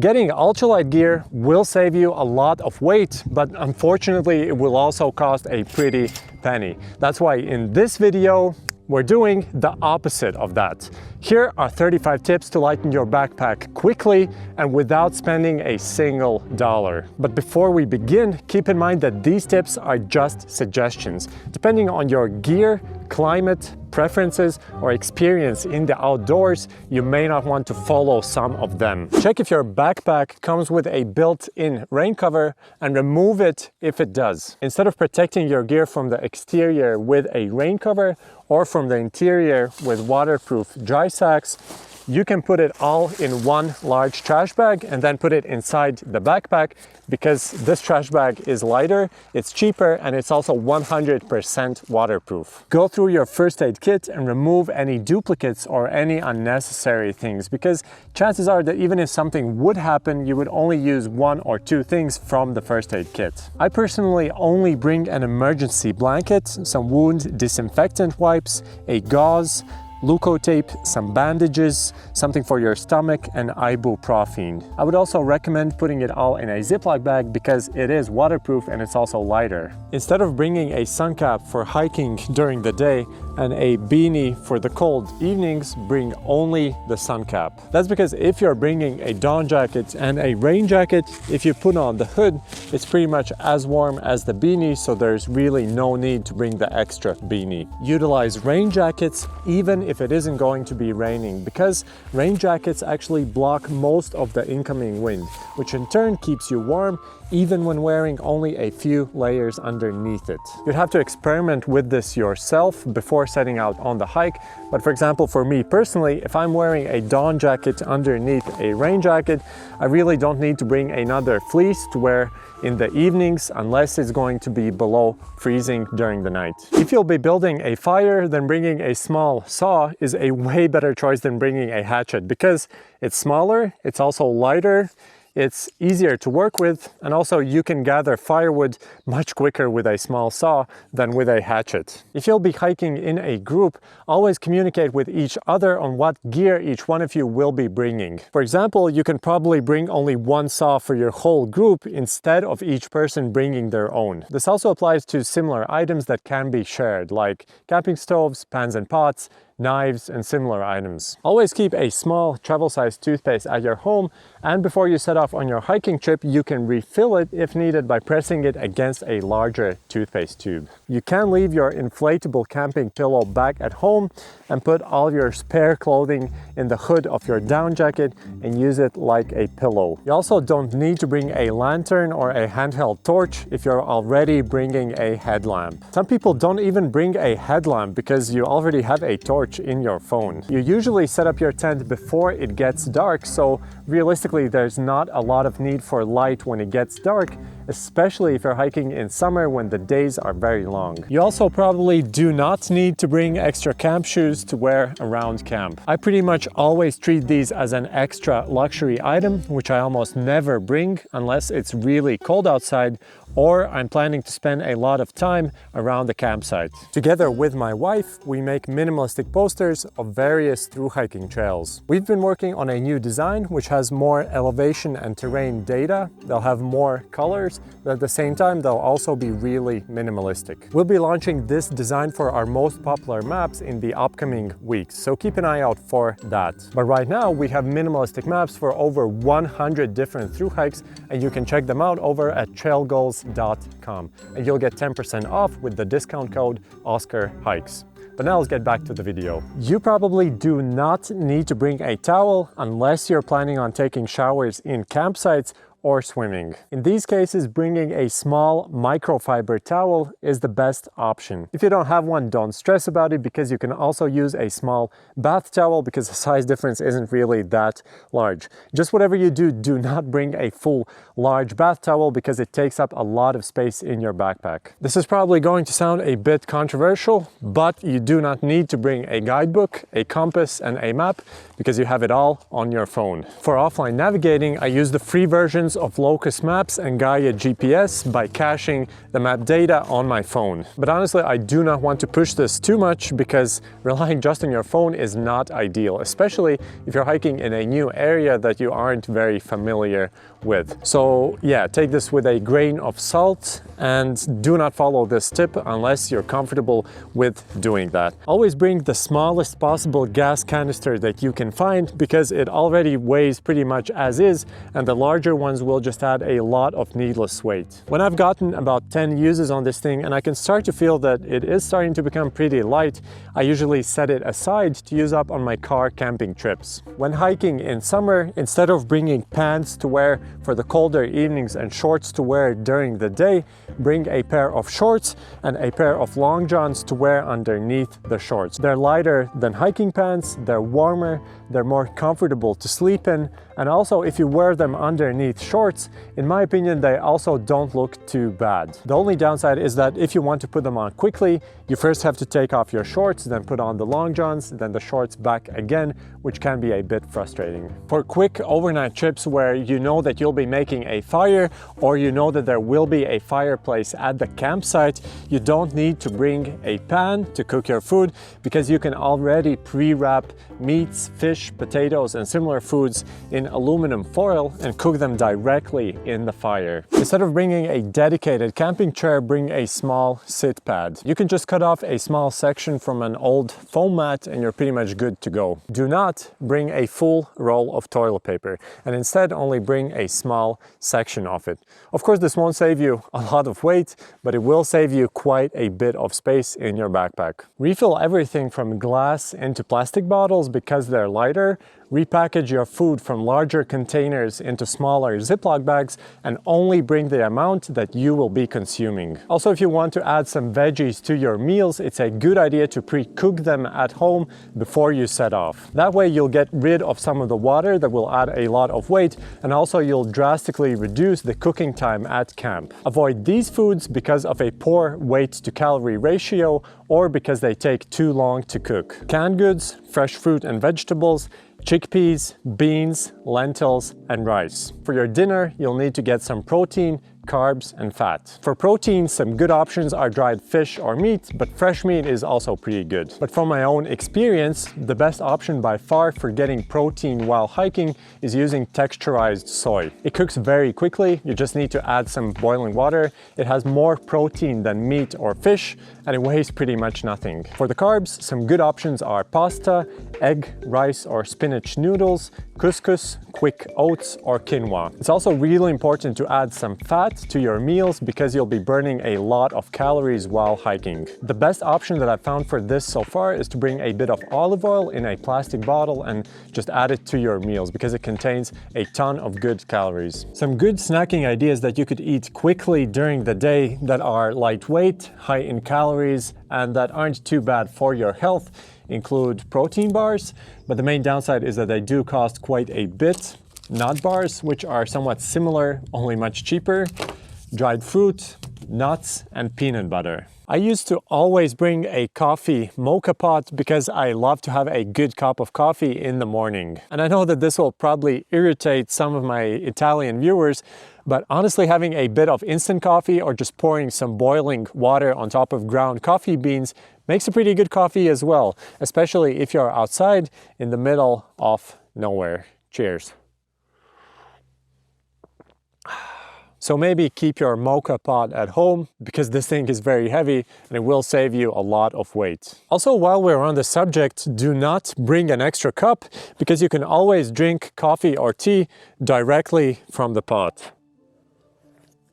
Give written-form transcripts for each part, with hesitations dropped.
Getting ultralight gear will save you a lot of weight, but unfortunately it will also cost a pretty penny. That's why in this video we're doing the opposite of that. Here are 35 tips to lighten your backpack quickly and without spending a single dollar. But before we begin, keep in mind that these tips are just suggestions. Depending on your gear, climate, preferences, or experience in the outdoors, you may not want to follow some of them. Check if your backpack comes with a built-in rain cover and remove it if it does. Instead of protecting your gear from the exterior with a rain cover or from the interior with waterproof dry sacks, you can put it all in one large trash bag and then put it inside the backpack, because this trash bag is lighter, it's cheaper, and it's also 100% waterproof. Go through your first aid kit and remove any duplicates or any unnecessary things, because chances are that even if something would happen, you would only use one or two things from the first aid kit. I personally only bring an emergency blanket, some wound disinfectant wipes, a gauze, Leukotape, some bandages, something for your stomach, and ibuprofen. I would also recommend putting it all in a Ziploc bag because it is waterproof and it's also lighter. Instead of bringing a sun cap for hiking during the day and a beanie for the cold evenings, bring only the sun cap. That's because if you're bringing a dawn jacket and a rain jacket, if you put on the hood, it's pretty much as warm as the beanie, so there's really no need to bring the extra beanie. Utilize rain jackets even if it isn't going to be raining, because rain jackets actually block most of the incoming wind, which in turn keeps you warm even when wearing only a few layers underneath it. You'd have to experiment with this yourself before setting out on the hike, but for example, for me personally, if I'm wearing a dawn jacket underneath a rain jacket, I really don't need to bring another fleece to wear in the evenings unless it's going to be below freezing during the night. If you'll be building a fire, then bringing a small saw is a way better choice than bringing a hatchet, because it's smaller, it's also lighter, it's easier to work with, and also you can gather firewood much quicker with a small saw than with a hatchet. If you'll be hiking in a group, always communicate with each other on what gear each one of you will be bringing. For example, you can probably bring only one saw for your whole group instead of each person bringing their own. This also applies to similar items that can be shared, like camping stoves, pans and pots, knives, and similar items. Always keep a small travel-sized toothpaste at your home, and before you set off on your hiking trip, you can refill it if needed by pressing it against a larger toothpaste tube. You can leave your inflatable camping pillow back at home and put all your spare clothing in the hood of your down jacket and use it like a pillow. You also don't need to bring a lantern or a handheld torch if you're already bringing a headlamp. Some people don't even bring a headlamp because you already have a torch in your phone. You usually set up your tent before it gets dark, so realistically there's not a lot of need for light when it gets dark, especially if you're hiking in summer when the days are very long. You also probably do not need to bring extra camp shoes to wear around camp. I pretty much always treat these as an extra luxury item, which I almost never bring unless it's really cold outside or I'm planning to spend a lot of time around the campsite. Together with my wife, we make minimalistic posters of various thru-hiking trails. We've been working on a new design which has more elevation and terrain data. They'll have more colors, but at the same time they'll also be really minimalistic. We'll be launching this design for our most popular maps in the upcoming weeks, so keep an eye out for that. But right now we have minimalistic maps for over 100 different thru hikes, and you can check them out over at Trailgoals.com, and you'll get 10% off with the discount code OscarHikes. But now let's get back to the video. You probably do not need to bring a towel unless you're planning on taking showers in campsites or swimming. In these cases, bringing a small microfiber towel is the best option. If you don't have one, don't stress about it, because you can also use a small bath towel because the size difference isn't really that large. Just whatever you do, do not bring a full large bath towel because it takes up a lot of space in your backpack. This is probably going to sound a bit controversial, but you do not need to bring a guidebook, a compass, and a map because you have it all on your phone. For offline navigating, I use the free versions use of Locus Maps and Gaia GPS by caching the map data on my phone. But honestly, I do not want to push this too much because relying just on your phone is not ideal, especially if you're hiking in a new area that you aren't very familiar with. So yeah, take this with a grain of salt and do not follow this tip unless you're comfortable with doing that. Always bring the smallest possible gas canister that you can find because it already weighs pretty much as is, and the larger ones will just add a lot of needless weight. When I've gotten about 10 uses on this thing and I can start to feel that it is starting to become pretty light, I usually set it aside to use up on my car camping trips. When hiking in summer, instead of bringing pants to wear for the colder evenings and shorts to wear during the day, bring a pair of shorts and a pair of long johns to wear underneath the shorts. They're lighter than hiking pants, they're warmer, they're more comfortable to sleep in, and also if you wear them underneath shorts, in my opinion, they also don't look too bad. The only downside is that if you want to put them on quickly, you first have to take off your shorts, then put on the long johns, then the shorts back again, which can be a bit frustrating. For quick overnight trips where you know that you'll be making a fire, or you know that there will be a fireplace at the campsite, you don't need to bring a pan to cook your food because you can already pre-wrap meats, fish, potatoes, and similar foods in aluminum foil and cook them directly in the fire. Instead of bringing a dedicated camping chair, bring a small sit pad. You can just cut off a small section from an old foam mat and you're pretty much good to go. Do not bring a full roll of toilet paper and instead only bring a small section of it. Of course, this won't save you a lot of weight, but it will save you quite a bit of space in your backpack. Refill everything from glass into plastic bottles because they're lighter. Repackage your food from larger containers into smaller Ziploc bags and only bring the amount that you will be consuming. Also, if you want to add some veggies to your meals, it's a good idea to pre-cook them at home before you set off. That way you'll get rid of some of the water that will add a lot of weight, and also you'll drastically reduce the cooking time at camp. Avoid these foods because of a poor weight to calorie ratio or because they take too long to cook. Canned goods, fresh fruit and vegetables, chickpeas, beans, lentils, and rice. For your dinner, you'll need to get some protein, carbs, and fat. For protein, some good options are dried fish or meat, but fresh meat is also pretty good. But from my own experience, the best option by far for getting protein while hiking is using texturized soy. It cooks very quickly, you just need to add some boiling water. It has more protein than meat or fish, and it weighs pretty much nothing. For the carbs, some good options are pasta, egg, rice or spinach noodles, couscous, quick oats, or quinoa. It's also really important to add some fat to your meals because you'll be burning a lot of calories while hiking. The best option that I've found for this so far is to bring a bit of olive oil in a plastic bottle and just add it to your meals because it contains a ton of good calories. Some good snacking ideas that you could eat quickly during the day that are lightweight, high in calories, and that aren't too bad for your health include protein bars, but the main downside is that they do cost quite a bit. Nut bars, which are somewhat similar, only much cheaper, dried fruit, nuts, and peanut butter. I used to always bring a coffee mocha pot because I love to have a good cup of coffee in the morning. And I know that this will probably irritate some of my Italian viewers, but honestly, having a bit of instant coffee or just pouring some boiling water on top of ground coffee beans makes a pretty good coffee as well, especially if you're outside in the middle of nowhere. Cheers. So maybe keep your mocha pot at home because this thing is very heavy and it will save you a lot of weight. Also, while we're on the subject, do not bring an extra cup because you can always drink coffee or tea directly from the pot.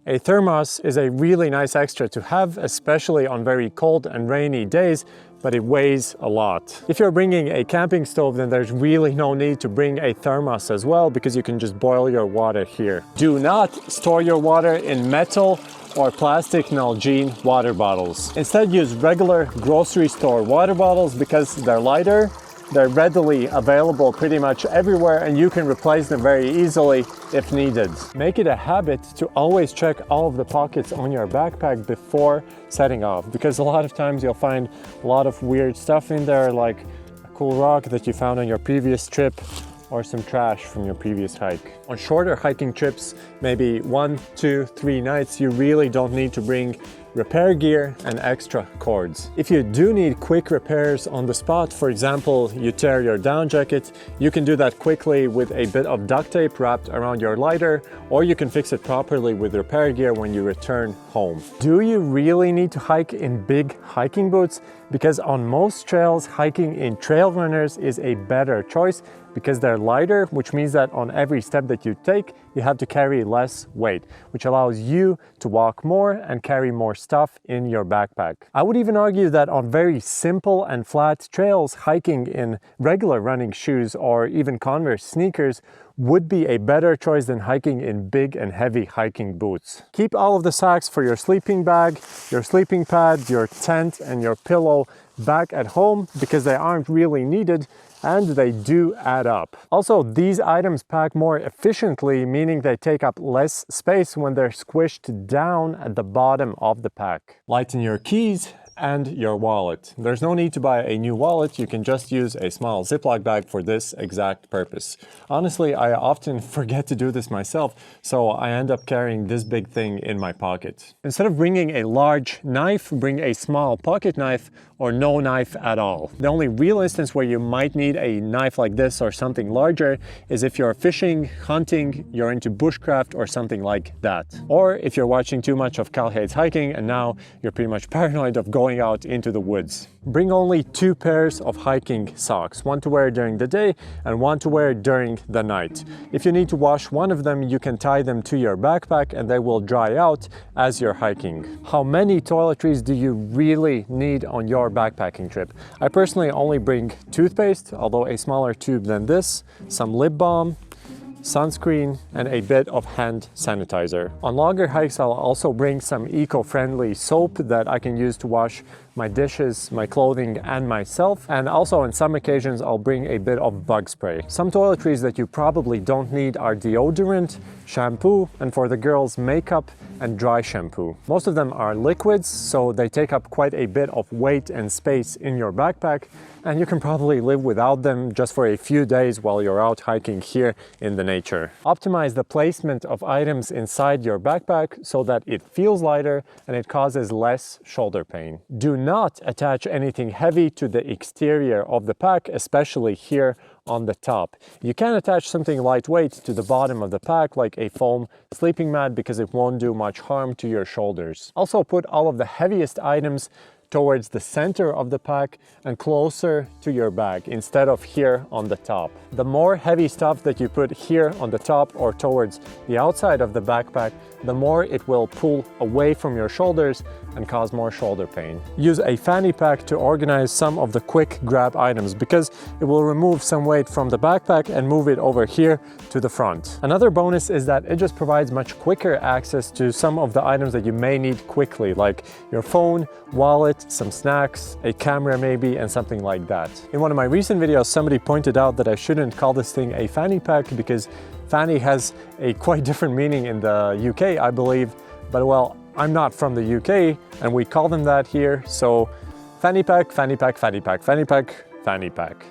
A thermos is a really nice extra to have, especially on very cold and rainy days, but it weighs a lot. If you're bringing a camping stove, then there's really no need to bring a thermos as well because you can just boil your water here. Do not store your water in metal or plastic Nalgene water bottles. Instead, use regular grocery store water bottles because they're lighter, they're readily available pretty much everywhere, and you can replace them very easily if needed. Make it a habit to always check all of the pockets on your backpack before setting off, because a lot of times you'll find a lot of weird stuff in there, like a cool rock that you found on your previous trip, or some trash from your previous hike. On shorter hiking trips, maybe 1, 2, 3 nights, you really don't need to bring repair gear and extra cords. If you do need quick repairs on the spot, for example, you tear your down jacket, you can do that quickly with a bit of duct tape wrapped around your lighter, or you can fix it properly with repair gear when you return home. Do you really need to hike in big hiking boots? Because on most trails, hiking in trail runners is a better choice because they're lighter, which means that on every step that you take, you have to carry less weight, which allows you to walk more and carry more stuff in your backpack. I would even argue that on very simple and flat trails, hiking in regular running shoes or even Converse sneakers would be a better choice than hiking in big and heavy hiking boots. Keep all of the sacks for your sleeping bag, your sleeping pad, your tent, and your pillow back at home because they aren't really needed and they do add up. Also, these items pack more efficiently, meaning they take up less space when they're squished down at the bottom of the pack. Lighten your keys and your wallet. There's no need to buy a new wallet, you can just use a small Ziploc bag for this exact purpose. Honestly, I often forget to do this myself, so I end up carrying this big thing in my pocket. Instead of bringing a large knife, bring a small pocket knife or no knife at all. The only real instance where you might need a knife like this or something larger is if you're fishing, hunting, you're into bushcraft or something like that. Or if you're watching too much of Cal Hates Hiking and now you're pretty much paranoid of going out into the woods. Bring only 2 pairs of hiking socks, one to wear during the day and one to wear during the night. If you need to wash one of them, you can tie them to your backpack and they will dry out as you're hiking. How many toiletries do you really need on your backpacking trip? I personally only bring toothpaste, although a smaller tube than this, some lip balm, sunscreen, and a bit of hand sanitizer. On longer hikes, I'll also bring some eco-friendly soap that I can use to wash my dishes, my clothing, and myself. And also on some occasions, I'll bring a bit of bug spray. Some toiletries that you probably don't need are deodorant, shampoo, and for the girls, makeup and dry shampoo. Most of them are liquids, so they take up quite a bit of weight and space in your backpack, and you can probably live without them just for a few days while you're out hiking here in the nature. Optimize the placement of items inside your backpack so that it feels lighter and it causes less shoulder pain. Do not attach anything heavy to the exterior of the pack, especially here on the top. You can attach something lightweight to the bottom of the pack like a foam sleeping mat because it won't do much harm to your shoulders. Also put all of the heaviest items towards the center of the pack and closer to your bag instead of here on the top. The more heavy stuff that you put here on the top or towards the outside of the backpack, the more it will pull away from your shoulders and cause more shoulder pain. Use a fanny pack to organize some of the quick grab items because it will remove some weight from the backpack and move it over here to the front. Another bonus is that it just provides much quicker access to some of the items that you may need quickly, like your phone, wallet, some snacks, a camera maybe, and something like that. In one of my recent videos, somebody pointed out that I shouldn't call this thing a fanny pack because fanny has a quite different meaning in the UK, I believe, but well, I'm not from the UK and we call them that here, so fanny pack, fanny pack, fanny pack, fanny pack, fanny pack.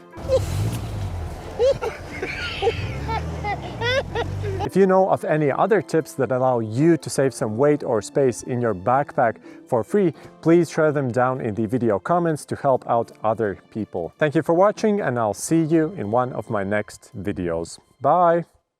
If you know of any other tips that allow you to save some weight or space in your backpack for free, please share them down in the video comments to help out other people. Thank you for watching and I'll see you in one of my next videos. Bye!